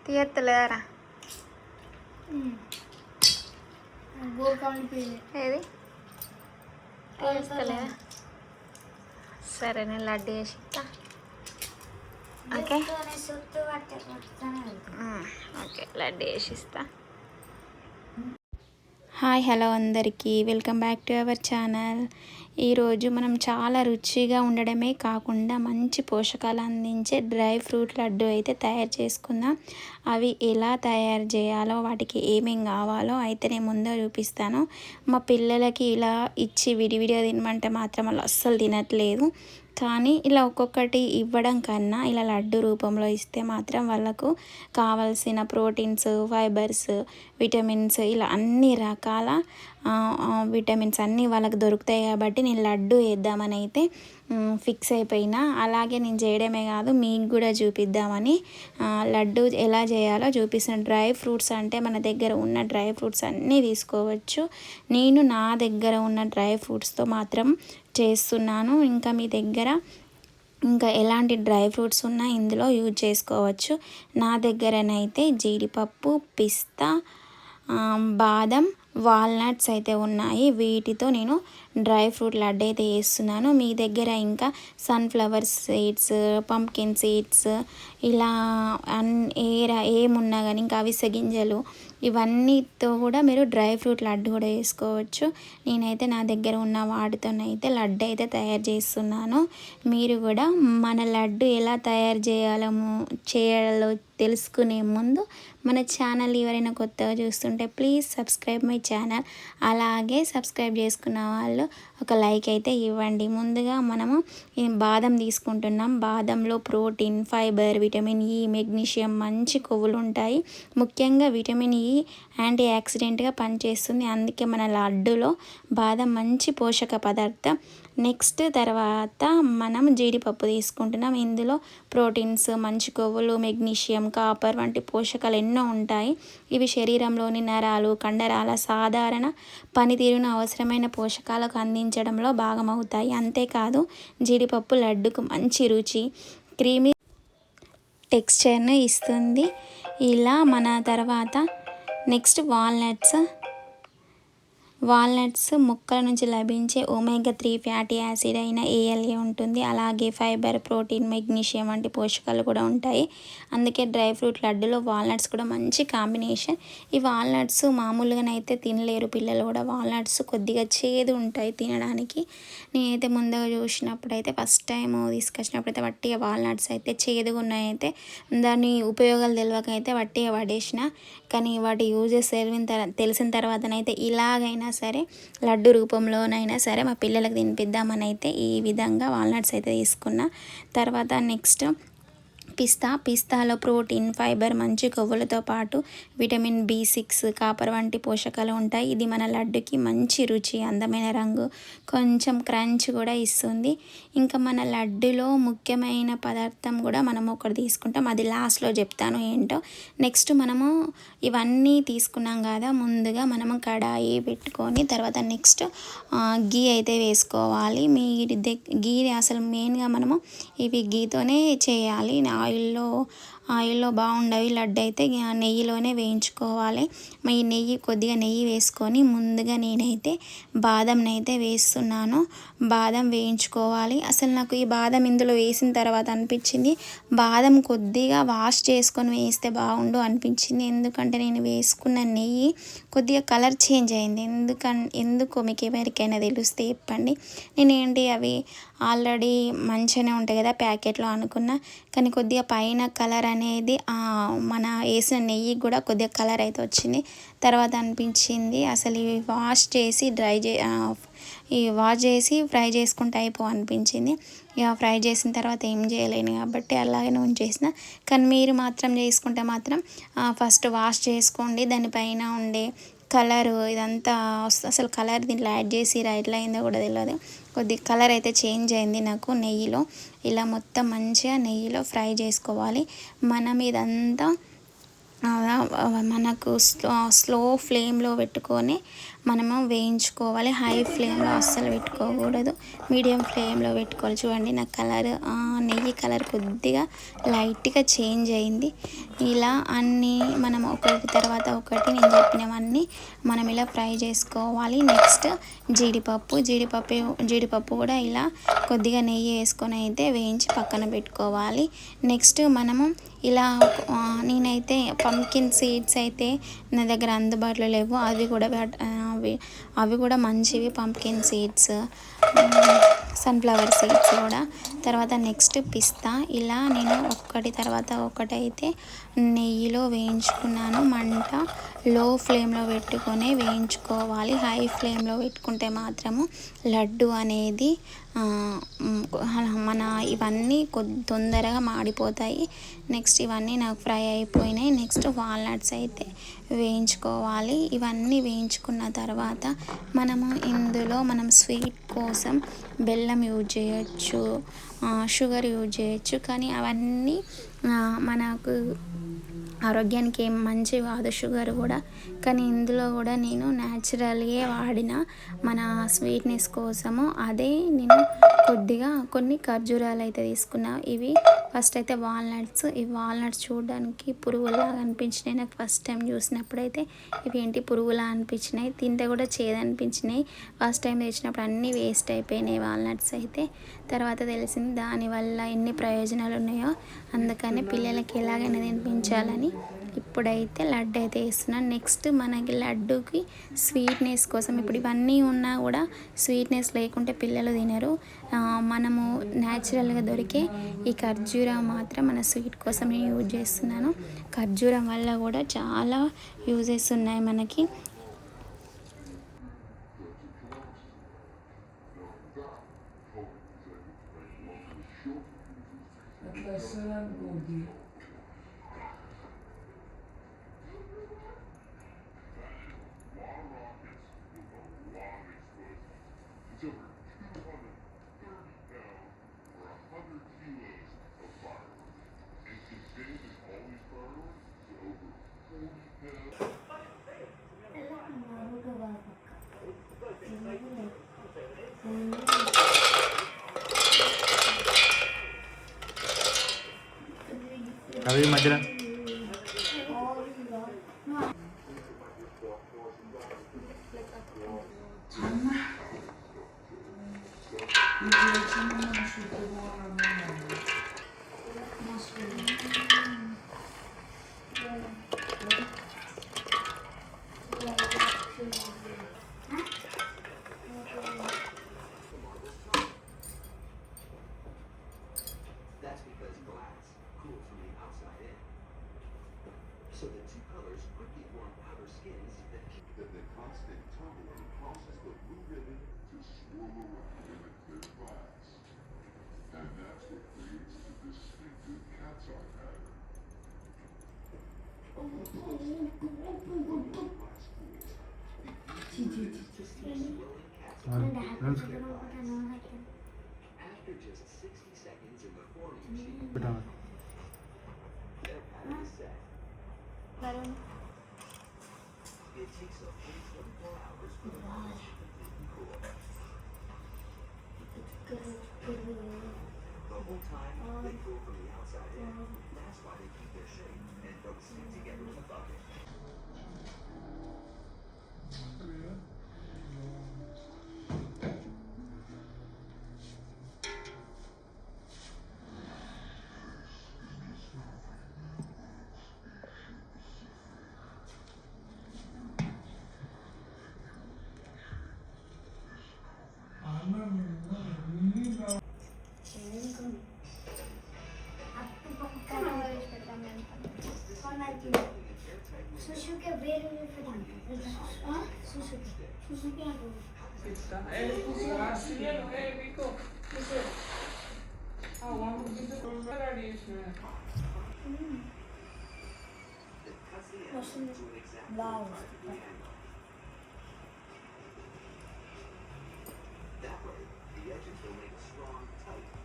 తీయత్తలేరా ఏది తీస్తలేదా? సరే నేను లడ్డు వేసి ఓకే ఓకే లడ్డు వేసిస్తా. హాయ్ హలో అందరికీ welcome back to our channel. ఈరోజు మనం చాలా రుచిగా ఉండడమే కాకుండా మంచి పోషకాలు అందించే డ్రై ఫ్రూట్ లడ్డు అయితే తయారు చేసుకుందాం. అవి ఎలా తయారు చేయాలో వాటికి ఏమేం కావాలో అయితే నేను ముందే చూపిస్తాను. మా పిల్లలకి ఇలా ఇచ్చి విడివిడిగా తినమంటే మాత్రం వాళ్ళు అస్సలు తినట్లేదు. కానీ ఇలా ఒక్కొక్కటి ఇవ్వడం కన్నా ఇలా లడ్డు రూపంలో ఇస్తే మాత్రం వాళ్ళకు కావాల్సిన ప్రోటీన్స్, ఫైబర్స్, విటమిన్స్ ఇలా అన్ని రకాల విటమిన్స్ అన్నీ వాళ్ళకి దొరుకుతాయి. కాబట్టి నేను లడ్డు వేద్దామని అయితే ఫిక్స్ అయిపోయినా. అలాగే నేను చేయడమే కాదు మీకు కూడా చూపిద్దామని లడ్డు ఎలా చేయాలో చూపిస్తాను. డ్రై ఫ్రూట్స్ అంటే మన దగ్గర ఉన్న డ్రై ఫ్రూట్స్ అన్నీ తీసుకోవచ్చు. నేను నా దగ్గర ఉన్న డ్రై ఫ్రూట్స్తో మాత్రం చేస్తున్నాను. ఇంకా మీ దగ్గర ఇంకా ఎలాంటి డ్రై ఫ్రూట్స్ ఉన్నా ఇందులో యూజ్ చేసుకోవచ్చు. నా దగ్గరనైతే జీడిపప్పు, పిస్తా, బాదం, వాల్నట్స్ అయితే ఉన్నాయి. వీటితో నేను డ్రై ఫ్రూట్ లడ్డు అయితే వేస్తున్నాను. మీ దగ్గర ఇంకా సన్ఫ్లవర్ సీడ్స్, పంప్కిన్ సీడ్స్ ఇలా ఏమున్నా కానీ ఇంకా అవిసె గింజలు ఇవన్నీతో కూడా మీరు డ్రై ఫ్రూట్ లడ్డు కూడా వేసుకోవచ్చు. నేనైతే నా దగ్గర ఉన్న వాటితోనైతే లడ్డు అయితే తయారు చేస్తున్నాను. మీరు కూడా మన లడ్డు ఎలా తయారు చేయాలో తెలుసుకునే ముందు మన ఛానల్ ఎవరైనా కొత్తగా చూస్తుంటే ప్లీజ్ సబ్స్క్రైబ్ మై ఛానల్. అలాగే సబ్స్క్రైబ్ చేసుకున్న వాళ్ళు ఒక లైక్ అయితే ఇవ్వండి. ముందుగా మనము బాదం తీసుకుంటున్నాం. బాదంలో protein, fibre, vitamin E, magnesium, మంచి కొవ్వులు ఉంటాయి. ముఖ్యంగా విటమిన్ ఈ యాంటీ ఆక్సిడెంట్గా పనిచేస్తుంది. అందుకే మన లడ్డులో బాదం మంచి పోషక పదార్థం. నెక్స్ట్ తర్వాత మనం జీడిపప్పు తీసుకుంటున్నాం. ఇందులో ప్రోటీన్స్, మంచి కొవ్వులు, మెగ్నీషియం, కాపర్ వంటి పోషకాలు ఎన్నో ఉంటాయి. ఇవి శరీరంలోని నరాలు, కండరాల సాధారణ పనితీరును అవసరమైన పోషకాలకు అందించడంలో భాగమవుతాయి. అంతేకాదు జీడిపప్పు లడ్డుకు మంచి రుచి, క్రీమీ టెక్స్చర్ను ఇస్తుంది. ఇలా మన తర్వాత నెక్స్ట్ వాల్నట్స్ మొక్కల నుంచి లభించే ఒమేగా 3 ఫ్యాటీ యాసిడ్ అయిన ALA ఉంటుంది. అలాగే ఫైబర్, ప్రోటీన్, మెగ్నీషియం వంటి పోషకాలు కూడా ఉంటాయి. అందుకే డ్రై ఫ్రూట్ లడ్డులో వాల్నట్స్ కూడా మంచి కాంబినేషన్. ఈ వాల్నట్స్ మామూలుగానైతే తినలేరు పిల్లలు కూడా. వాల్నట్స్ కొద్దిగా చేదు ఉంటాయి తినడానికి. నేనైతే ముందుగా చూసినప్పుడు అయితే ఫస్ట్ టైం తీసుకొచ్చినప్పుడు అయితే వట్టిగా వాల్నట్స్ అయితే చేదుగా ఉన్నాయైతే దాని ఉపయోగాలు తెలియకైతే వట్టిగా పడేసిన. కానీ వాటి యూజెస్ తెలిసిన తర్వాతనైతే ఇలాగైనా సరే లడ్డు రూపంలోనైనా సరే మా పిల్లలకు తినిపిద్దామని అయితే ఈ విధంగా వాల్నట్స్ అయితే తీసుకున్నా. తర్వాత నెక్స్ట్ పిస్తాలో ప్రోటీన్, ఫైబర్, మంచి కొవ్వులతో పాటు విటమిన్ B6, కాపర్ వంటి పోషకాలు ఉంటాయి. ఇది మన లడ్డుకి మంచి రుచి, అందమైన రంగు, కొంచెం క్రంచ్ కూడా ఇస్తుంది. ఇంకా మన లడ్డులో ముఖ్యమైన పదార్థం కూడా మనం ఒకటి తీసుకుంటాం. అది లాస్ట్లో చెప్తాను ఏంటో. నెక్స్ట్ మనము ఇవన్నీ తీసుకున్నాం కదా, ముందుగా మనము కడాయి పెట్టుకొని తర్వాత నెక్స్ట్ గీ అయితే వేసుకోవాలి. గీ అసలు మెయిన్గా మనము ఇవి గీతోనే చేయాలి. ఆయిల్లో బాగుండవి. లడ్డు అయితే నెయ్యిలోనే వేయించుకోవాలి. ఈ కొద్దిగా నెయ్యి వేసుకొని ముందుగా నేనైతే బాదంని అయితే వేస్తున్నాను. బాదం వేయించుకోవాలి. అసలు నాకు ఈ బాదం ఇందులో వేసిన తర్వాత అనిపించింది బాదం కొద్దిగా వాష్ చేసుకొని వేస్తే బాగుండు అనిపించింది. ఎందుకంటే నేను వేసుకున్న నెయ్యి కొద్దిగా కలర్ చేంజ్ అయింది. ఎందుకో మీకు ఎవరికైనా తెలిస్తే చెప్పండి. నేనేంటి అవి ఆల్రెడీ మంచిగానే ఉంటాయి కదా ప్యాకెట్లో అనుకున్నా. కానీ కొద్దిగా పైన కలర్ అనేది మన వేసిన నెయ్యి కూడా కొద్దిగా కలర్ అయితే వచ్చింది. తర్వాత అనిపించింది అసలు ఇవి వాష్ చేసి ఫ్రై చేసుకుంటే అనిపించింది. ఇక ఫ్రై చేసిన తర్వాత ఏం చేయలేను కాబట్టి అలాగే ఉంచేసిన. కానీ మీరు మాత్రం చేసుకుంటే మాత్రం ఫస్ట్ వాష్ చేసుకోండి. దానిపైన ఉండే కలరు ఇదంతా అసలు కలర్ దీంట్లో యాడ్ చేసి ఎట్లా అయిందో కూడా తెలియదు. కొద్ది కలర్ అయితే చేంజ్ అయింది నాకు నెయ్యిలో. ఇలా మొత్తం మంచిగా నెయ్యిలో ఫ్రై చేసుకోవాలి. మనం ఇదంతా మనకు స్లో ఫ్లేమ్లో పెట్టుకొని మనము వేయించుకోవాలి. హై ఫ్లేమ్లో అస్సలు పెట్టుకోకూడదు, మీడియం ఫ్లేమ్లో పెట్టుకోవాలి. చూడండి నా కలర్, నెయ్యి కలర్ కొద్దిగా లైట్గా చేంజ్ అయింది. ఇలా అన్నీ మనం ఒకటి తర్వాత ఒకటి నేను చెప్పినవన్నీ మనం ఇలా ఫ్రై చేసుకోవాలి. నెక్స్ట్ జీడిపప్పు కూడా ఇలా కొద్దిగా నెయ్యి వేసుకొని అయితే వేయించి పక్కన పెట్టుకోవాలి. నెక్స్ట్ మనము ఇలా నేనైతే పంకిన్ సీడ్స్ అయితే నా దగ్గర అందుబాటులో లేవు, అవి కూడా మంచివి. పంకిన్ సీడ్స్, సన్ఫ్లవర్ సీడ్స్ కూడా. తర్వాత నెక్స్ట్ పిస్తా. ఇలా నేను ఒక్కటి తర్వాత ఒకటైతే నెయ్యిలో వేయించుకున్నాను. మంట లో ఫ్లేమ్లో పెట్టుకొని వేయించుకోవాలి. హై ఫ్లేమ్లో పెట్టుకుంటే మాత్రము లడ్డు అనేది మన ఇవన్నీ తొందరగా మాడిపోతాయి. నెక్స్ట్ ఇవన్నీ నాకు ఫ్రై అయిపోయినాయి. నెక్స్ట్ వాల్నట్స్ అయితే వేయించుకోవాలి. ఇవన్నీ వేయించుకున్న తర్వాత మనము ఇందులో మనం స్వీట్ కోసం బెల్లం యూజ్ చేయొచ్చు, షుగర్ యూజ్ చేయొచ్చు. కానీ అవన్నీ మనకు ఆరోగ్యానికి ఏం మంచి కాదు షుగర్ కూడా. కానీ ఇందులో కూడా నేను న్యాచురల్గా వాడిన మన స్వీట్నెస్ కోసము అదే నేను కొద్దిగా కొన్ని ఖర్జూరాలు అయితే తీసుకున్నా. ఇవి ఫస్ట్ అయితే వాల్నట్స్. ఈ వాల్నట్స్ చూడడానికి పురుగులాగా అనిపించినాయి నాకు ఫస్ట్ టైం చూసినప్పుడైతే. ఇవి ఏంటి పురుగులా అనిపించినాయి, తింటే కూడా చేదనిపించినాయి. ఫస్ట్ టైం తెచ్చినప్పుడు అన్నీ వేస్ట్ అయిపోయినాయి వాల్నట్స్ అయితే. తర్వాత తెలిసింది దానివల్ల ఎన్ని ప్రయోజనాలు ఉన్నాయో. అందుకని పిల్లలకి ఎలాగైనా తినిపించాలని ఇప్పుడైతే లడ్డు అయితే వేస్తున్నాను. నెక్స్ట్ మనకి లడ్డూకి స్వీట్నెస్ కోసం ఇప్పుడు ఇవన్నీ ఉన్నా కూడా స్వీట్నెస్ లేకుంటే పిల్లలు తినరు. మనము న్యాచురల్గా దొరికే ఈ ఖర్జూరం మాత్రం మన స్వీట్ కోసం నేను యూజ్ చేస్తున్నాను. ఖర్జూరం వల్ల కూడా చాలా యూజెస్ ఉన్నాయి మనకి. అవి మధ్యలో so the two colors quickly form outer skins that keep the constant tumbling causes the blue ribbon to swirl around in a clear glass. And that's what creates the distinctive cat's eye pattern. Glass pools, the easy way to see swirling cat's eye. After just 60 seconds in the forming machine, their pattern is set. It takes a full 24 hours for the varnish to completely cool. The whole time, they cool from the outside in. That's why they keep their shape and don't stick together in the bucket. Suzuki very different. Suzuki Wow.